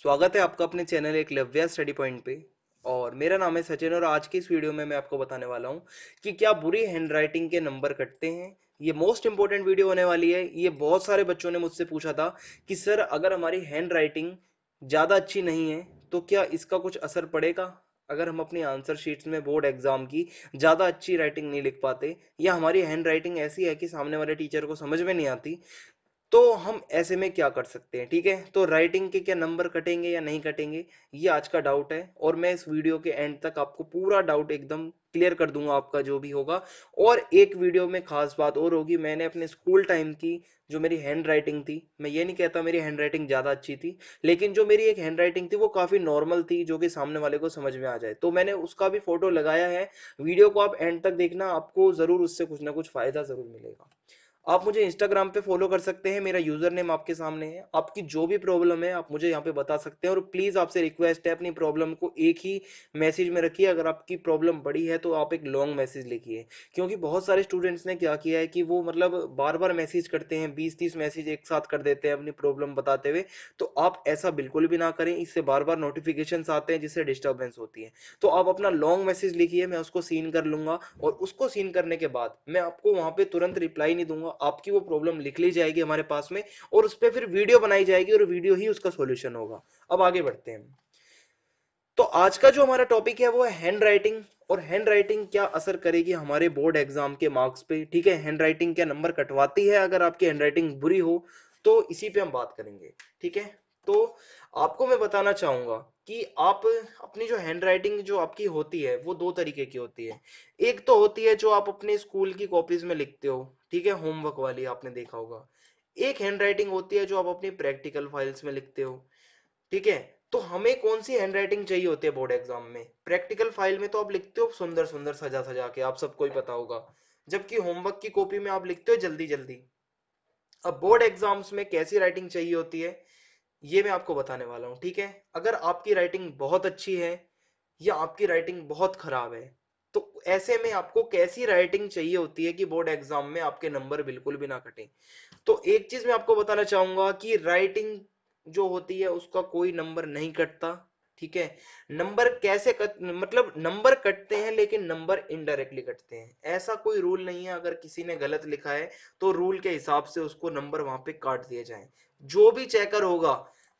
स्वागत है आपका अपने चैनल एकलव्य स्टडी पॉइंट पे। और मेरा नाम है सचिन और आज की इस वीडियो में मैं आपको बताने वाला हूँ कि क्या बुरी हैंडराइटिंग के नंबर कटते हैं। ये मोस्ट इंपॉर्टेंट वीडियो होने वाली है। ये बहुत सारे बच्चों ने मुझसे पूछा था कि सर अगर हमारी हैंडराइटिंग ज़्यादा अच्छी नहीं है तो क्या इसका कुछ असर पड़ेगा अगर हम अपनी आंसर शीट्स में बोर्ड एग्जाम की ज़्यादा अच्छी राइटिंग नहीं लिख पाते, या हमारी हैंड राइटिंग ऐसी है कि सामने वाले टीचर को समझ में नहीं आती, तो हम ऐसे में क्या कर सकते हैं। ठीक है, तो राइटिंग के क्या नंबर कटेंगे या नहीं कटेंगे, ये आज का डाउट है और मैं इस वीडियो के एंड तक आपको पूरा डाउट एकदम क्लियर कर दूंगा आपका जो भी होगा। और एक वीडियो में खास बात और होगी, मैंने अपने स्कूल टाइम की जो मेरी हैंड राइटिंग थी, मैं ये नहीं कहता मेरी हैंड राइटिंग ज़्यादा अच्छी थी, लेकिन जो मेरी एक हैंड राइटिंग थी वो काफ़ी नॉर्मल थी जो कि सामने वाले को समझ में आ जाए, तो मैंने उसका भी फोटो लगाया है। वीडियो को आप एंड तक देखना, आपको ज़रूर उससे कुछ ना कुछ फ़ायदा ज़रूर मिलेगा। आप मुझे इंस्टाग्राम पे फॉलो कर सकते हैं, मेरा यूजर नेम आपके सामने है। आपकी जो भी प्रॉब्लम है आप मुझे यहाँ पे बता सकते हैं, और प्लीज आपसे रिक्वेस्ट है अपनी प्रॉब्लम को एक ही मैसेज में रखिए। अगर आपकी प्रॉब्लम बड़ी है तो आप एक लॉन्ग मैसेज लिखिए, क्योंकि बहुत सारे स्टूडेंट्स ने क्या किया है कि वो मतलब बार बार मैसेज करते हैं, 20-30 मैसेज एक साथ कर देते हैं अपनी प्रॉब्लम बताते हुए। तो आप ऐसा बिल्कुल भी ना करें, इससे बार बार नोटिफिकेशन आते हैं जिससे डिस्टर्बेंस होती है। तो आप अपना लॉन्ग मैसेज लिखिए, मैं उसको सीन कर लूंगा, और उसको सीन करने के बाद मैं आपको वहां पे तुरंत रिप्लाई नहीं दूंगा, आपकी वो प्रॉब्लम लिख ली जाएगी हमारे पास में, और उस पर फिर वीडियो बनाई जाएगी और वीडियो ही उसका सॉल्यूशन होगा। अब आगे बढ़ते हैं। तो आज का जो हमारा टॉपिक है वो है हैंड राइटिंग, और हैंड राइटिंग क्या असर करेगी हमारे बोर्ड एग्जाम के मार्क्स पे। ठीक है, हैंड राइटिंग क्या नंबर कटवाती है अगर आपकी हैंड राइटिंग बुरी हो, तो इसी पे हम बात करेंगे। ठीक है, तो आपको मैं बताना चाहूंगा कि आप अपनी जो हैंड राइटिंग जो आपकी होती है वो दो तरीके की होती है। एक तो होती है जो आप अपने स्कूल की कॉपीज में लिखते हो, ठीक है, होमवर्क वाली आपने देखा होगा। एक हैंड राइटिंग होती है जो आप अपनी प्रैक्टिकल फाइल्स में लिखते हो। ठीक है, तो हमें कौन सी हैंडराइटिंग चाहिए होती है बोर्ड एग्जाम में? प्रैक्टिकल फाइल में तो आप लिखते हो सुंदर सुंदर सजा सजा के, आप सबको ही पता होगा, जबकि होमवर्क की कॉपी में आप लिखते हो जल्दी जल्दी। अब बोर्ड एग्जाम्स में कैसी राइटिंग चाहिए होती है, ये मैं आपको बताने वाला हूं। ठीक है, अगर आपकी राइटिंग बहुत अच्छी है या आपकी राइटिंग बहुत खराब है, तो ऐसे में आपको कैसी राइटिंग चाहिए होती है कि बोर्ड एग्जाम में आपके नंबर बिल्कुल भी ना कटे। तो एक चीज मैं आपको बताना चाहूंगा कि राइटिंग जो होती है उसका कोई नंबर नहीं कटता। ठीक है, नंबर कैसे कट मतलब नंबर कटते हैं लेकिन नंबर इनडायरेक्टली कटते हैं। ऐसा कोई रूल नहीं है, अगर किसी ने गलत लिखा है तो रूल के हिसाब से उसको नंबर वहां पे काट दिए जाए। जो भी चेकर होगा,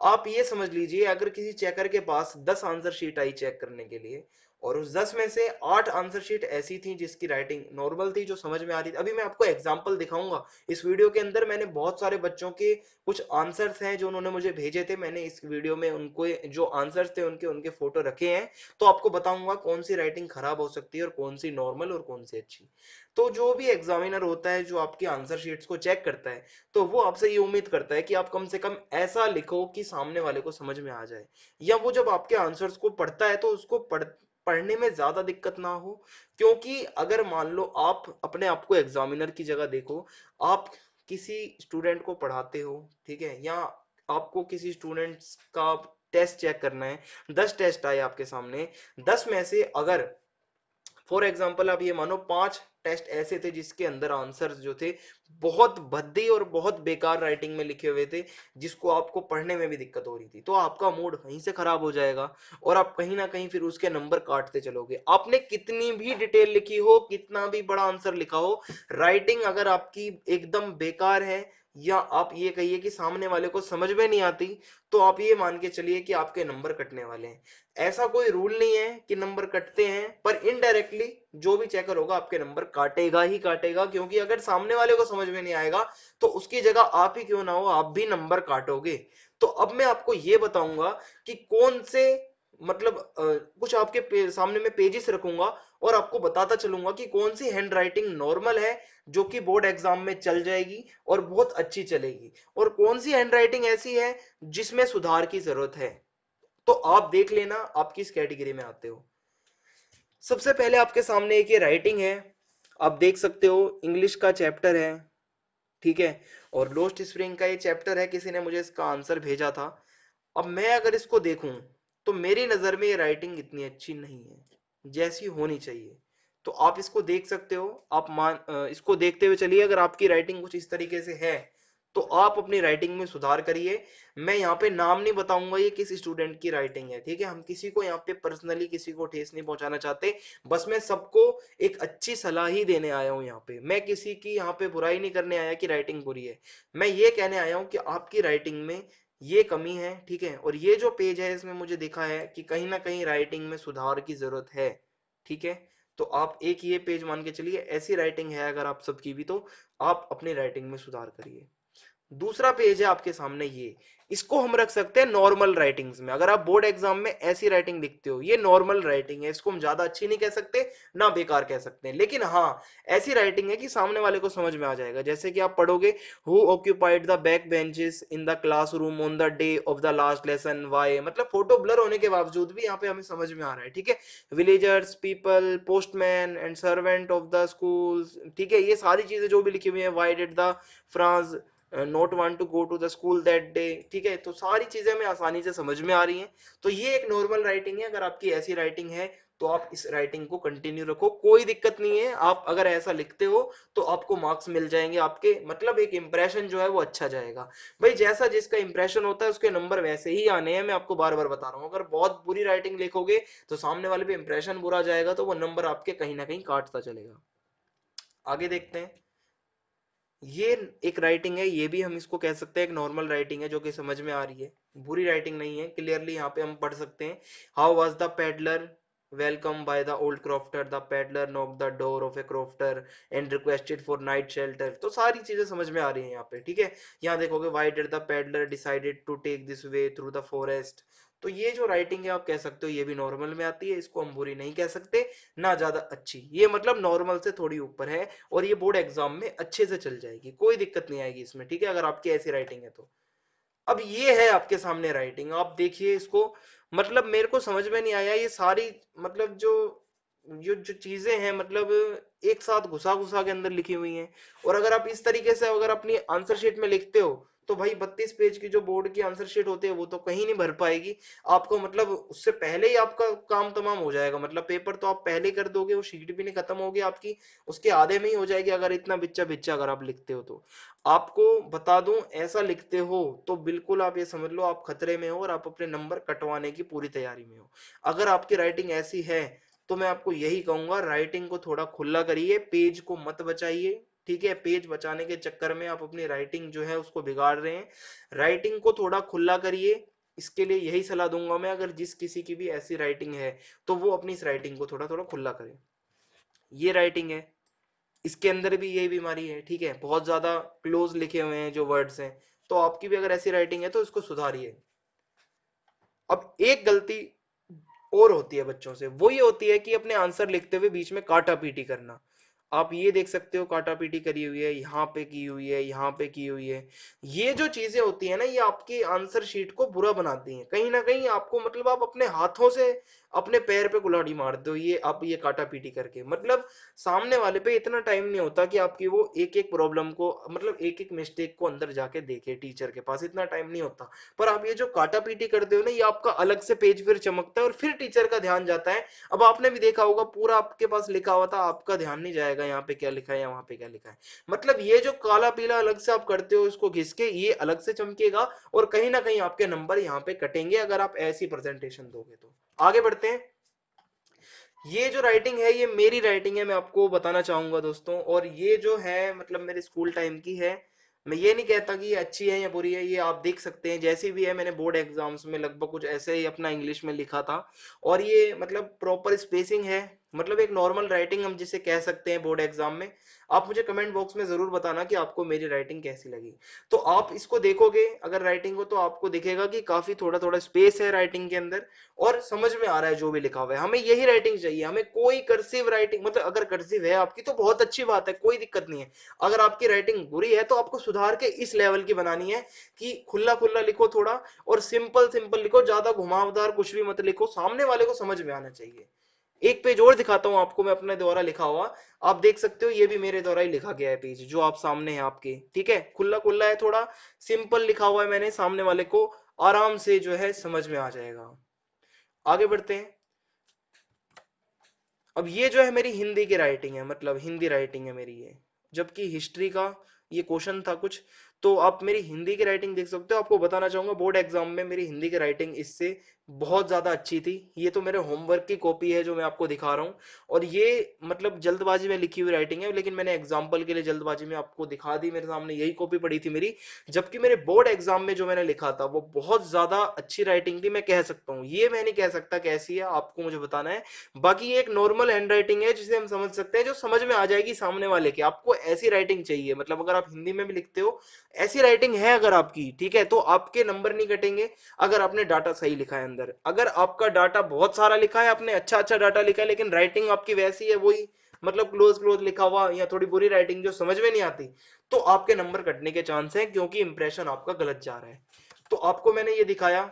आप ये समझ लीजिए, अगर किसी चेकर के पास 10 आंसर शीट आई चेक करने के लिए, और उस 10 में से 8 आंसर शीट ऐसी थी जिसकी राइटिंग नॉर्मल थी, जो समझ में आ रही थी। अभी मैं आपको एग्जांपल दिखाऊंगा इस वीडियो के अंदर। मैंने बहुत सारे बच्चों के कुछ आंसर्स हैं जो उन्होंने मुझे भेजे थे, मैंने इस वीडियो में उनको जो आंसर्स थे उनके उनके फोटो रखे हैं। तो आपको बताऊंगा कौन सी राइटिंग खराब हो सकती है और कौन सी नॉर्मल और कौन सी अच्छी। तो जो भी एग्जामिनर होता है जो आपकी आंसर शीट्स को चेक करता है, तो वो आपसे ये उम्मीद करता है कि आप कम से कम ऐसा लिखो कि सामने वाले को समझ में आ जाए, या वो जब आपके आंसर्स को पढ़ता है तो उसको पढ़ने में ज्यादा दिक्कत ना हो। क्योंकि अगर मान लो आप अपने आप को एग्जामिनर की जगह देखो, आप किसी स्टूडेंट को पढ़ाते हो, ठीक है, या आपको किसी स्टूडेंट्स का टेस्ट चेक करना है, 10 टेस्ट आए आपके सामने, 10 में से अगर फॉर एग्जाम्पल आप ये मानो 5 टेस्ट ऐसे थे जिसके अंदर आंसर्स जो थे बहुत भद्दी और बहुत बेकार राइटिंग में लिखे हुए थे, जिसको आपको पढ़ने में भी दिक्कत हो रही थी, तो आपका मूड वहीं से खराब हो जाएगा और आप कहीं ना कहीं फिर उसके नंबर काटते चलोगे। आपने कितनी भी डिटेल लिखी हो, कितना भी बड़ा आंसर लिखा हो, राइटिंग अगर आपकी एकदम बेकार है, या आप ये कहिए कि सामने वाले को समझ में नहीं आती, तो आप ये मान के चलिए कि आपके नंबर कटने वाले हैं। ऐसा कोई रूल नहीं है कि नंबर कटते हैं, पर इनडायरेक्टली जो भी चेकर होगा आपके नंबर काटेगा ही काटेगा, क्योंकि अगर सामने वाले को समझ में नहीं आएगा तो उसकी जगह आप ही क्यों ना हो, आप भी नंबर काटोगे। तो अब मैं आपको ये बताऊंगा कि कौन से मतलब कुछ आपके सामने में पेजेस रखूंगा और आपको बताता चलूंगा कि कौन सी हैंड राइटिंग नॉर्मल है जो कि बोर्ड एग्जाम में चल जाएगी और बहुत अच्छी चलेगी, और कौन सी हैंड राइटिंग ऐसी है जिसमें सुधार की जरूरत है। तो आप देख लेना आप किस कैटेगरी में आते हो। सबसे पहले आपके सामने एक ये राइटिंग है, आप देख सकते हो इंग्लिश का चैप्टर है। ठीक है, और लोस्ट स्प्रिंग का ये चैप्टर है, किसी ने मुझे इसका आंसर भेजा था। अब मैं अगर इसको देखूं तो मेरी नजर में ये राइटिंग इतनी अच्छी नहीं है जैसी होनी चाहिए। तो आप इसको देख सकते हो, आप इसको देखते हुए चलिए, अगर आपकी राइटिंग कुछ इस तरीके से है तो आप अपनी राइटिंग में सुधार करिए। मैं यहाँ पे नाम नहीं बताऊंगा ये किस स्टूडेंट की राइटिंग है, ठीक है, हम किसी को यहाँ पे पर्सनली किसी को ठेस नहीं पहुंचाना चाहते, बस मैं सबको एक अच्छी सलाह ही देने आया हूँ यहाँ पे। मैं किसी की यहाँ पे बुराई नहीं करने आया कि राइटिंग बुरी है, मैं ये कहने आया हूँ कि आपकी राइटिंग में ये कमी है, ठीक है, और ये जो पेज है इसमें मुझे दिखा है कि कहीं ना कहीं राइटिंग में सुधार की जरूरत है, ठीक है। तो आप एक ये पेज मान के चलिए, ऐसी राइटिंग है अगर आप सबकी भी, तो आप अपनी राइटिंग में सुधार करिए। दूसरा पेज है आपके सामने, ये इसको हम रख सकते हैं नॉर्मल राइटिंग्स में। अगर आप बोर्ड एग्जाम में ऐसी राइटिंग लिखते हो, ये नॉर्मल राइटिंग है, इसको हम ज्यादा अच्छी नहीं कह सकते ना बेकार कह सकते हैं, लेकिन हाँ ऐसी राइटिंग है कि सामने वाले को समझ में आ जाएगा। जैसे कि आप पढ़ोगे, who occupied the back benches in the classroom on the day of the last lesson, why, मतलब फोटो ब्लर होने के बावजूद भी यहाँ पे हमें समझ में आ रहा है, ठीक है। Villagers, people, postman and servant of the schools, ठीक है, ये सारी चीजें जो भी लिखी हुई है, why did the Franz not want to go to the school that day, ठीक है, तो सारी चीजें हमें आसानी से समझ में आ रही हैं। तो ये एक नॉर्मल राइटिंग है। अगर आपकी ऐसी राइटिंग है तो आप इस राइटिंग को कंटिन्यू रखो, कोई दिक्कत नहीं है। आप अगर ऐसा लिखते हो तो आपको मार्क्स मिल जाएंगे आपके, मतलब एक इंप्रेशन जो है वो अच्छा जाएगा। भाई जैसा जिसका इंप्रेशन होता है उसके नंबर वैसे ही आने हैं, मैं आपको बार बार बता रहा हूँ। अगर बहुत बुरी राइटिंग लिखोगे तो सामने वाले पे इंप्रेशन बुरा जाएगा, तो वो नंबर आपके कहीं ना कहीं काटता चलेगा। आगे देखते हैं। ये एक राइटिंग है, ये भी हम इसको कह सकते हैं एक नॉर्मल राइटिंग है जो कि समझ में आ रही है, बुरी राइटिंग नहीं है। क्लियरली यहाँ पे हम पढ़ सकते हैं, how was the peddler welcome by the old crofter, the peddler knock the door of A crofter and requested for night shelter. तो सारी चीजें समझ में आ रही हैं यहाँ पे, ठीक है। यहाँ देखोगे, why did the peddler decided to take this way through the forest. तो ये जो राइटिंग है आप कह सकते हो ये भी नॉर्मल में आती है, इसको हम बुरी नहीं कह सकते ना ज्यादा अच्छी, ये मतलब नॉर्मल से थोड़ी ऊपर है, और ये बोर्ड एग्जाम में अच्छे से चल जाएगी, कोई दिक्कत नहीं आएगी इसमें, ठीक है, अगर आपकी ऐसी राइटिंग है तो। अब ये है आपके सामने राइटिंग, आप देखिए इसको। मतलब मेरे को समझ में नहीं आया ये सारी, मतलब जो जो जो चीजें हैं, मतलब एक साथ घुसा घुसा के अंदर लिखी हुई हैं। और अगर आप इस तरीके से अगर अपनी आंसर शीट में लिखते हो तो भाई 32 पेज की जो बोर्ड की आंसर शीट होती है वो तो कहीं नहीं भर पाएगी आपको, मतलब उससे पहले ही आपका काम तमाम हो जाएगा, मतलब पेपर तो आप पहले कर दोगे, वो शीट भी नहीं खत्म होगी आपकी, उसके आधे में ही हो जाएगी अगर इतना बिच्चा बिच्चा अगर आप लिखते हो तो। आपको बता दूं, ऐसा लिखते हो तो बिल्कुल आप ये समझ लो आप खतरे में हो और आप अपने नंबर कटवाने की पूरी तैयारी में हो। अगर आपकी राइटिंग ऐसी है तो मैं आपको यही कहूंगा, राइटिंग को थोड़ा खुला करिए, पेज को मत बचाइए, ठीक है। पेज बचाने के चक्कर में आप अपनी राइटिंग जो है उसको बिगाड़ रहे हैं। राइटिंग को थोड़ा खुला करिए, इसके लिए यही सलाह दूंगा मैं। अगर जिस किसी की भी ऐसी राइटिंग है तो वो अपनी इस राइटिंग को थोड़ा थोड़ा खुला करे। ये राइटिंग है, इसके अंदर भी यही बीमारी है, ठीक है, बहुत ज्यादा क्लोज लिखे हुए हैं जो वर्ड्स हैं। तो आपकी भी अगर ऐसी राइटिंग है तो इसको सुधारिए। अब एक गलती और होती है बच्चों से, वो ये होती है कि अपने आंसर लिखते हुए बीच में काटा पीटी करना। आप ये देख सकते हो काटा पीटी करी हुई है, यहाँ पे की हुई है, यहाँ पे की हुई है। ये जो चीजें होती है ना, ये आपकी आंसर शीट को बुरा बनाती हैं कहीं ना कहीं आपको, मतलब आप अपने हाथों से अपने पैर पे कुल्हाड़ी मारते हो ये आप ये काटा पीटी करके। मतलब सामने वाले पे इतना टाइम नहीं होता कि आपकी वो एक एक प्रॉब्लम को, मतलब एक एक मिस्टेक को अंदर जाके देखे, टीचर के पास इतना टाइम नहीं होता। पर आप ये जो काटा पीटी करते हो ना, ये आपका अलग से पेज फिर चमकता है और फिर टीचर का ध्यान जाता है। अब आपने भी देखा होगा पूरा आपके पास लिखा हुआ था, आपका ध्यान नहीं जाएगा यहाँ पे क्या लिखा है या वहां पे क्या लिखा है। मतलब ये जो काला पीला अलग से आप करते हो इसको घिस के, ये अलग से चमकेगा और कहीं ना कहीं आपके नंबर यहाँ पे कटेंगे अगर आप ऐसी प्रेजेंटेशन दोगे तो। आगे बढ़ते हैं। ये जो राइटिंग है ये मेरी राइटिंग है, मैं आपको बताना चाहूंगा दोस्तों, और ये जो है मतलब मेरे स्कूल टाइम की है। मैं ये नहीं कहता कि ये अच्छी है या बुरी है, ये आप देख सकते हैं जैसी भी है। मैंने बोर्ड एग्जाम्स में लगभग कुछ ऐसे ही अपना इंग्लिश में लिखा था, और ये मतलब प्रॉपर स्पेसिंग है, मतलब एक नॉर्मल राइटिंग हम जिसे कह सकते हैं बोर्ड एग्जाम में। आप मुझे कमेंट बॉक्स में जरूर बताना कि आपको मेरी राइटिंग कैसी लगी। तो आप इसको देखोगे अगर राइटिंग को, तो आपको दिखेगा कि काफी थोड़ा थोड़ा स्पेस है राइटिंग के अंदर, और समझ में आ रहा है जो भी लिखा हुआ है। हमें यही राइटिंग चाहिए, हमें कोई कर्सिव राइटिंग, मतलब अगर कर्सिव है आपकी तो बहुत अच्छी बात है, कोई दिक्कत नहीं है। अगर आपकी राइटिंग बुरी है तो आपको सुधार के इस लेवल की बनानी है कि खुला खुला लिखो थोड़ा, और सिंपल सिंपल लिखो, ज्यादा घुमावदार कुछ भी मत लिखो, सामने वाले को समझ में आना चाहिए। एक पेज और दिखाता हूं आपको मैं अपने द्वारा लिखा हुआ, आप देख सकते हो ये भी मेरे द्वारा ही लिखा गया है पेज जो आप सामने है आपके, ठीक है, खुला खुला है, थोड़ा सिंपल लिखा हुआ है मैंने, सामने वाले को आराम से जो है समझ में आ जाएगा। आगे बढ़ते हैं। अब ये जो है मेरी हिंदी की राइटिंग है, मतलब हिंदी राइटिंग है मेरी ये, जबकि हिस्ट्री का ये क्वेश्चन था कुछ, तो आप मेरी हिंदी की राइटिंग देख सकते हो। आपको बताना चाहूंगा बोर्ड एग्जाम में मेरी हिंदी की राइटिंग इससे बहुत ज्यादा अच्छी थी। ये तो मेरे होमवर्क की कॉपी है जो मैं आपको दिखा रहा हूँ, और ये मतलब जल्दबाजी में लिखी हुई राइटिंग है, लेकिन मैंने एग्जाम्पल के लिए जल्दबाजी में आपको दिखा दी। मेरे सामने यही कॉपी पड़ी थी मेरी, जबकि मेरे बोर्ड एग्जाम में जो मैंने लिखा था वो बहुत ज्यादा अच्छी राइटिंग थी, मैं कह सकता हूँ। ये मैं नहीं कह सकता कैसी है, आपको मुझे बताना है। बाकी ये एक नॉर्मल हैंड राइटिंग है जिसे हम समझ सकते हैं, जो समझ में आ जाएगी सामने वाले के। आपको ऐसी राइटिंग चाहिए, मतलब अगर आप हिंदी में भी लिखते हो, ऐसी राइटिंग है अगर आपकी, ठीक है, तो आपके नंबर नहीं कटेंगे अगर आपने डाटा सही लिखा है अंदर। अगर आपका डाटा बहुत सारा लिखा है, आपने अच्छा अच्छा डाटा लिखा है, लेकिन राइटिंग आपकी वैसी है, वही मतलब क्लोज क्लोज लिखा हुआ या थोड़ी बुरी राइटिंग जो समझ में नहीं आती, तो आपके नंबर कटने के चांस है, क्योंकि इंप्रेशन आपका गलत जा रहा है। तो आपको मैंने ये दिखाया,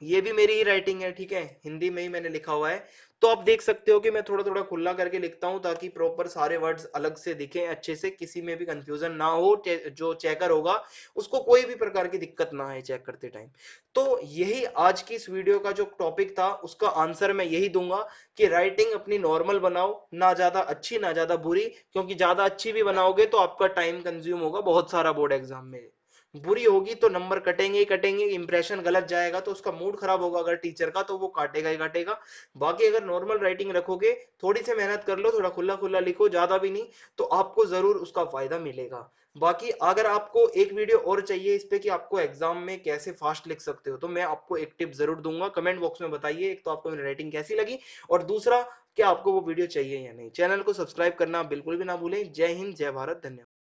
ये भी मेरी ही राइटिंग है, ठीक है, हिंदी में ही मैंने लिखा हुआ है। तो आप देख सकते हो कि मैं थोड़ा थोड़ा खुला करके लिखता हूं, ताकि प्रॉपर सारे वर्ड्स अलग से दिखें अच्छे से, किसी में भी कंफ्यूजन ना हो, जो चेकर होगा उसको कोई भी प्रकार की दिक्कत ना आए चेक करते टाइम। तो यही आज की इस वीडियो का जो टॉपिक था, उसका आंसर मैं यही दूंगा कि राइटिंग अपनी नॉर्मल बनाओ, ना ज्यादा अच्छी ना ज्यादा बुरी, क्योंकि ज्यादा अच्छी भी बनाओगे तो आपका टाइम कंज्यूम होगा बहुत सारा बोर्ड एग्जाम में। बुरी होगी तो नंबर कटेंगे ही कटेंगे, इंप्रेशन गलत जाएगा तो उसका मूड खराब होगा अगर टीचर का, तो वो काटेगा ही काटेगा। बाकी अगर नॉर्मल राइटिंग रखोगे, थोड़ी सी मेहनत कर लो, थोड़ा खुला खुला लिखो, ज्यादा भी नहीं, तो आपको जरूर उसका फायदा मिलेगा। बाकी अगर आपको एक वीडियो और चाहिए इस पे कि आपको एग्जाम में कैसे फास्ट लिख सकते हो, तो मैं आपको एक टिप जरूर दूंगा। कमेंट बॉक्स में बताइए, एक तो आपको मेरी राइटिंग कैसी लगी, और दूसरा क्या आपको वो वीडियो चाहिए या नहीं। चैनल को सब्सक्राइब करना बिल्कुल भी ना भूलें। जय हिंद, जय भारत, धन्यवाद।